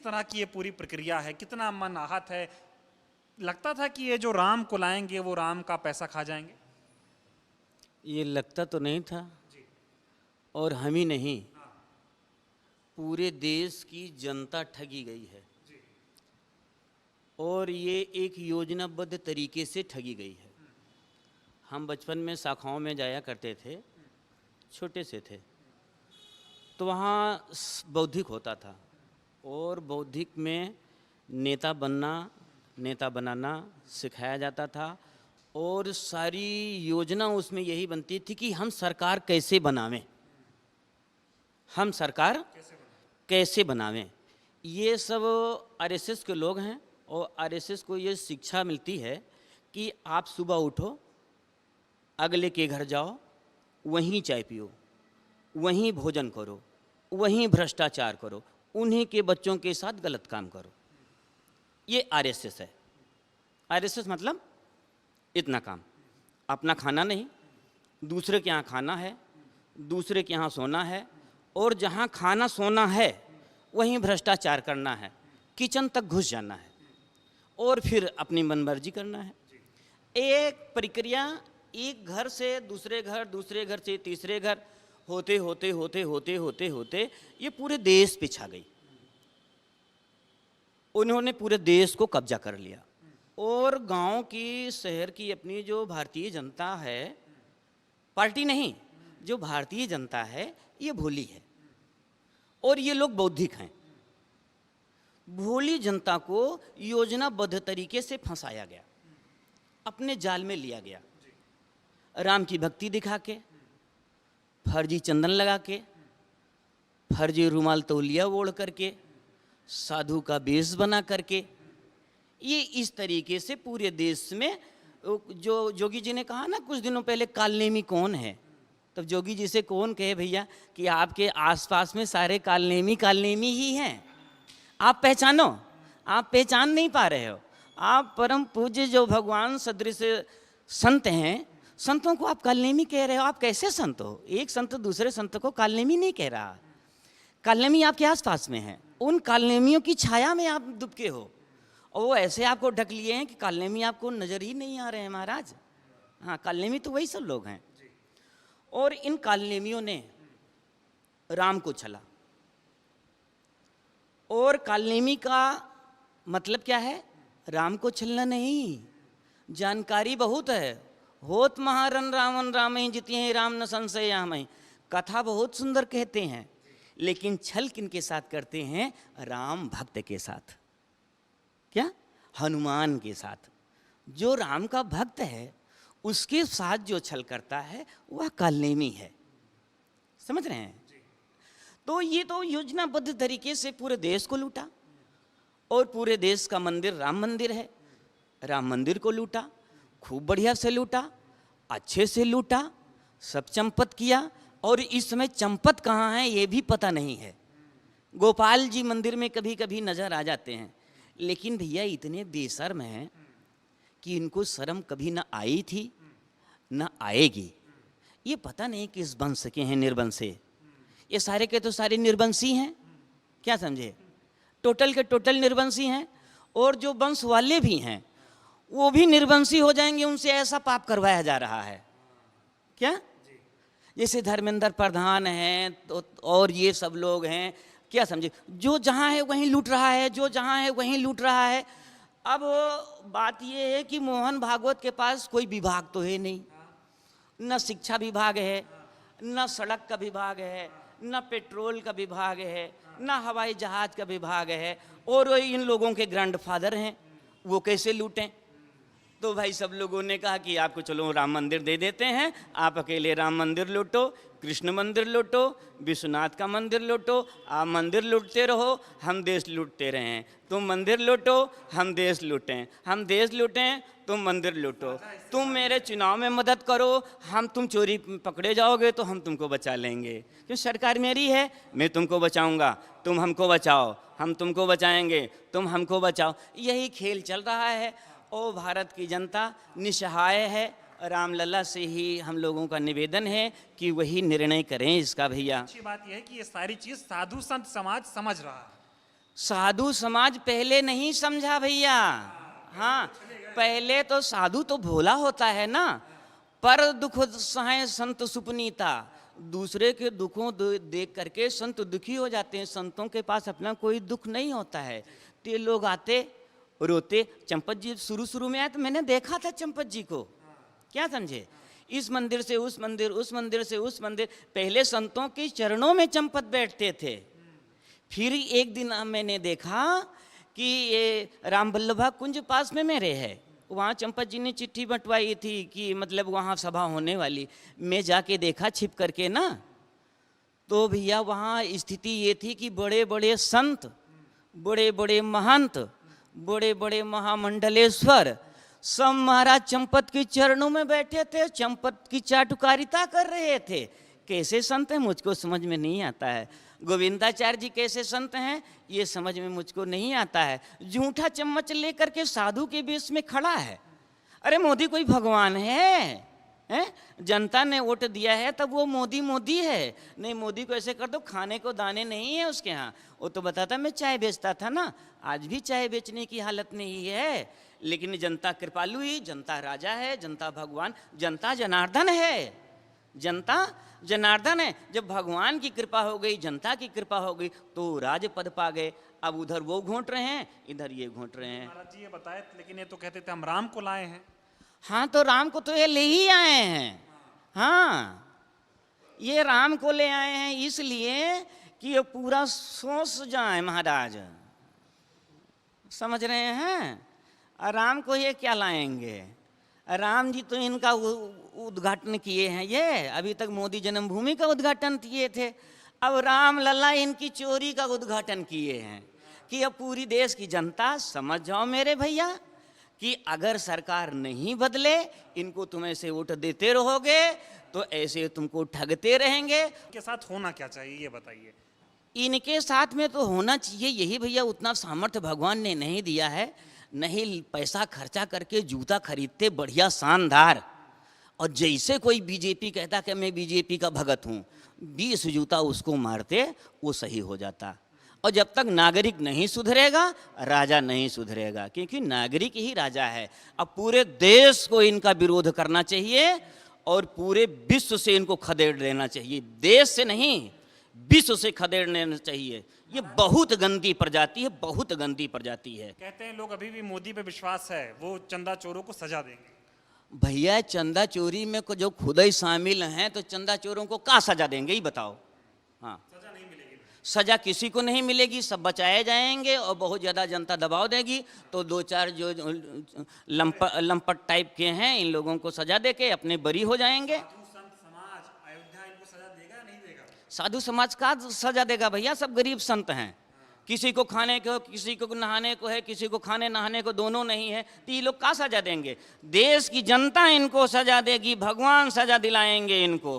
किस तरह की ये पूरी प्रक्रिया है, कितना मन आहत है? लगता था कि ये जो राम को लाएंगे वो राम का पैसा खा जाएंगे? ये लगता तो नहीं था, और हम ही नहीं, पूरे देश की जनता ठगी गई है। और ये एक योजनाबद्ध तरीके से ठगी गई है। हम बचपन में शाखाओं में जाया करते थे, छोटे से थे, तो वहाँ बौद्धिक होता था, और बौद्धिक में नेता बनना, नेता बनाना सिखाया जाता था। और सारी योजना उसमें यही बनती थी कि हम सरकार कैसे बनावें, हम सरकार कैसे बनावें। ये सब आरएसएस के लोग हैं, और आरएसएस को ये शिक्षा मिलती है कि आप सुबह उठो, अगले के घर जाओ, वहीं चाय पियो, वहीं भोजन करो, वहीं भ्रष्टाचार करो, उन्हीं के बच्चों के साथ गलत काम करो। ये आरएसएस है। आरएसएस मतलब इतना काम, अपना खाना नहीं, दूसरे के यहाँ खाना है, दूसरे के यहाँ सोना है, और जहाँ खाना सोना है वहीं भ्रष्टाचार करना है, किचन तक घुस जाना है, और फिर अपनी मनमर्जी करना है। एक प्रक्रिया, एक घर से दूसरे घर, दूसरे घर से तीसरे घर, होते होते होते होते होते होते ये पूरे देश पे छा गई। उन्होंने पूरे देश को कब्जा कर लिया, और गांव की, शहर की अपनी जो भारतीय जनता है, पार्टी नहीं, जो भारतीय जनता है, ये भोली है, और ये लोग बौद्धिक हैं। भोली जनता को योजनाबद्ध तरीके से फंसाया गया, अपने जाल में लिया गया। राम की भक्ति दिखा के, फर्जी चंदन लगा के, फर्जी रुमाल तौलिया ओढ़ करके, साधु का वेश बना करके, ये इस तरीके से पूरे देश में, जो जोगी जी ने कहा ना कुछ दिनों पहले, कालनेमी कौन है, तब जोगी जी से कौन कहे भैया कि आपके आसपास में सारे कालनेमी कालनेमी ही हैं, आप पहचानो, आप पहचान नहीं पा रहे हो। आप परम पूज्य जो भगवान सदृश संत हैं, संतों को आप कालनेमी कह रहे हो। आप कैसे संत हो? एक संत दूसरे संत को कालनेमी नहीं कह रहा। कालनेमी आपके आसपास में है, उन कालनेमियों की छाया में आप दुबके हो, और वो ऐसे आपको ढक लिए हैं कि कालनेमी आपको नजर ही नहीं आ रहे हैं महाराज। हाँ, कालनेमी तो वही सब लोग हैं। और इन कालनेमियों ने राम को छला, और कालनेमी का मतलब क्या है? राम को छलना नहीं, जानकारी बहुत है। होत महारन रावण राम ही जिति हैं, राम न संशय यहाँ। कथा बहुत सुंदर कहते हैं, लेकिन छल किनके साथ करते हैं? राम भक्त के साथ। क्या? हनुमान के साथ। जो राम का भक्त है उसके साथ जो छल करता है वह कालनेमी है। समझ रहे हैं? तो ये तो योजनाबद्ध तरीके से पूरे देश को लूटा, और पूरे देश का मंदिर राम मंदिर है, राम मंदिर को लूटा, खूब बढ़िया से लूटा, अच्छे से लूटा, सब चंपत किया। और इस समय चंपत कहाँ है ये भी पता नहीं है। गोपाल जी मंदिर में कभी कभी नजर आ जाते हैं, लेकिन भैया इतने बेशर्म हैं कि इनको शर्म कभी ना आई थी ना आएगी। ये पता नहीं किस वंश के हैं, निर्वंशी। ये सारे के तो सारे निर्वंशी हैं, क्या समझे? टोटल के टोटल निर्वंशी हैं, और जो वंश वाले भी हैं वो भी निर्वंशी हो जाएंगे। उनसे ऐसा पाप करवाया जा रहा है। क्या? जैसे धर्मेंद्र प्रधान हैं, तो और ये सब लोग हैं, क्या समझे? जो जहाँ है वहीं लूट रहा है, जो जहाँ है वहीं लूट रहा है। अब बात ये है कि मोहन भागवत के पास कोई विभाग तो है नहीं, न शिक्षा विभाग है, न सड़क का विभाग है, न पेट्रोल का विभाग है, न हवाई जहाज का विभाग है, और वो इन लोगों के ग्रैंडफादर हैं, वो कैसे लूटें? तो भाई सब लोगों ने कहा कि आपको चलो राम मंदिर दे देते हैं, आप अकेले राम मंदिर लूटो, कृष्ण मंदिर लूटो, विश्वनाथ का मंदिर लूटो, आप मंदिर लूटते रहो, हम देश लूटते रहें। तुम मंदिर लूटो, हम देश लूटें, हम देश लूटें, तुम मंदिर लूटो। तुम मेरे चुनाव में मदद करो, हम तुम चोरी पकड़े जाओगे तो हम तुमको बचा लेंगे, क्यों? सरकार मेरी है, मैं तुमको बचाऊंगा, तुम हमको बचाओ, हम तुमको बचाएंगे, तुम हमको बचाओ। यही खेल चल रहा है, और भारत की जनता निसहाय है। रामलला से ही हम लोगों का निवेदन है कि वही निर्णय करें इसका। भैया अच्छी बात यह है कि ये सारी चीज साधु संत समाज समझ रहा है। साधु समाज पहले नहीं समझा भैया। हाँ, पहले तो साधु तो भोला होता है ना, पर दुख सहाय संत सुपनीता, दूसरे के दुखों देख करके संत दुखी हो जाते हैं। संतों के पास अपना कोई दुख नहीं होता है, तो ये लोग आते रोते। चंपत जी शुरू शुरू में आए तो मैंने देखा था चंपत जी को, क्या समझे, इस मंदिर से उस मंदिर, उस मंदिर से उस मंदिर, पहले संतों के चरणों में चंपत बैठते थे। फिर एक दिन मैंने देखा कि ये राम वल्लभा कुंज पास में मेरे है, वहाँ चंपत जी ने चिट्ठी बंटवाई थी कि मतलब वहाँ सभा होने वाली। मैं जाके देखा छिप करके ना, तो भैया वहाँ स्थिति ये थी कि बड़े बड़े संत, बड़े बड़े महंत, बड़े बड़े महामंडलेश्वर सब महाराज चंपत के चरणों में बैठे थे, चंपत की चाटुकारिता कर रहे थे। कैसे संत हैं मुझको समझ में नहीं आता है। गोविंदाचार्य जी कैसे संत हैं ये समझ में मुझको नहीं आता है। झूठा चम्मच लेकर के साधु के बेस में खड़ा है। अरे मोदी कोई भगवान है? जनता ने वोट दिया है तब वो मोदी मोदी है। नहीं, मोदी को ऐसे कर दो, खाने को दाने नहीं है उसके यहाँ। वो तो बताता मैं चाय बेचता था ना, आज भी चाय बेचने की हालत नहीं है। लेकिन जनता कृपालु ही, जनता राजा है, जनता भगवान, जनता जनार्दन है, जनता जनार्दन है। जब भगवान की कृपा हो गई, जनता की कृपा हो गई, तो राजपद पा गए। अब उधर वो घोंट रहे हैं, इधर ये घोंट रहे हैं। महाराज जी ये बताए, लेकिन ये तो कहते थे हम राम को लाए हैं। हाँ, तो राम को तो ये ले ही आए हैं। हाँ, ये राम को ले आए हैं इसलिए कि ये पूरा सोच जाए महाराज, समझ रहे हैं। राम को ये क्या लाएंगे? राम जी तो इनका उद्घाटन किए हैं, ये अभी तक मोदी जन्मभूमि का उद्घाटन किए थे। अब राम लल्ला इनकी चोरी का उद्घाटन किए हैं कि अब पूरी देश की जनता समझ जाओ मेरे भैया कि अगर सरकार नहीं बदले, इनको तुम ऐसे वोट देते रहोगे तो ऐसे तुमको ठगते रहेंगे। के साथ होना क्या चाहिए ये बताइए। इनके साथ में तो होना चाहिए यही भैया, उतना सामर्थ्य भगवान ने नहीं दिया है। नहीं पैसा खर्चा करके जूता खरीदते बढ़िया शानदार, और जैसे कोई बीजेपी कहता कि मैं बीजेपी का भगत हूँ, 20 जूता उसको मारते, वो सही हो जाता। और जब तक नागरिक नहीं सुधरेगा, राजा नहीं सुधरेगा, क्योंकि नागरिक ही राजा है। अब पूरे देश को इनका विरोध करना चाहिए और पूरे विश्व से इनको खदेड़ देना चाहिए। देश से नहीं, विश्व से खदेड़ लेना चाहिए। ये बहुत गंदी प्रजाति है, बहुत गंदी प्रजाति है। कहते हैं लोग अभी भी मोदी पे विश्वास है, वो चंदा चोरों को सजा देंगे। भैया चंदा चोरी में को जो खुद ही शामिल हैं, तो चंदा चोरों को क्या सजा देंगे ही बताओ। हाँ, सजा नहीं मिलेगी। सजा किसी को नहीं मिलेगी, सब बचाए जाएंगे और बहुत ज़्यादा जनता दबाव देगी तो 2-4 जो लंपट टाइप के हैं, इन लोगों को सजा दे के अपने बरी हो जाएंगे। संत समाज अयोध्या इनको सजा देगा नहीं देगा? साधु समाज का सजा देगा भैया, सब गरीब संत हैं। किसी को खाने को, किसी को नहाने को है, किसी को खाने नहाने को दोनों नहीं है, तो ये लोग क्या सजा देंगे? देश की जनता इनको सजा देगी, भगवान सजा दिलाएंगे इनको।